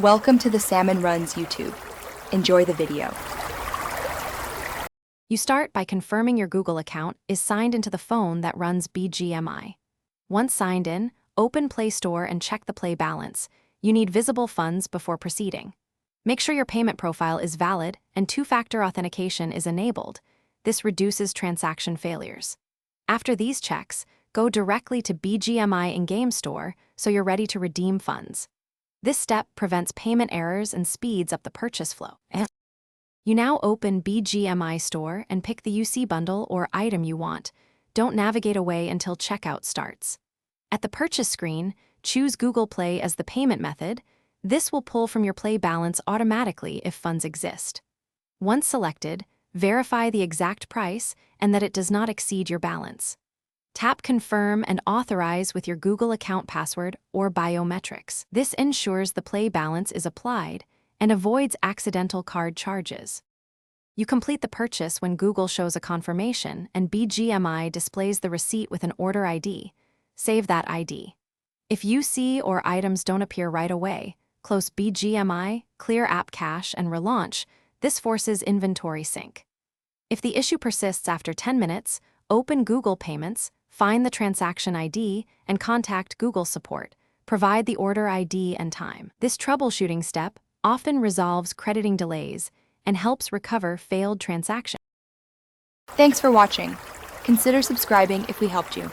Welcome to the Salmon Runs YouTube. Enjoy the video. You start by confirming your Google account is signed into the phone that runs Bgmi. Once signed in, open Play Store and check the Play balance. You need visible funds before proceeding. Make sure your payment profile is valid and two-factor authentication is enabled. This reduces transaction failures. After these checks, go directly to Bgmi in-game store so you're ready to redeem funds. This step prevents payment errors and speeds up the purchase flow. You now open Bgmi store and pick the UC bundle or item you want. Don't navigate away until checkout starts. At the purchase screen, choose Google Play as the payment method. This will pull from your Play balance automatically if funds exist. Once selected, verify the exact price and that it does not exceed your balance. Tap Confirm and authorize with your Google account password or biometrics. This ensures the Play balance is applied and avoids accidental card charges. You complete the purchase when Google shows a confirmation and Bgmi displays the receipt with an order ID. Save that ID. If UC or items don't appear right away, close Bgmi, clear app cache, and relaunch. This forces inventory sync. If the issue persists after 10 minutes, open Google Payments, find the transaction ID, and contact Google support. Provide the order ID and time. This troubleshooting step often resolves crediting delays and helps recover failed transactions. Thanks for watching. Consider subscribing if we helped you.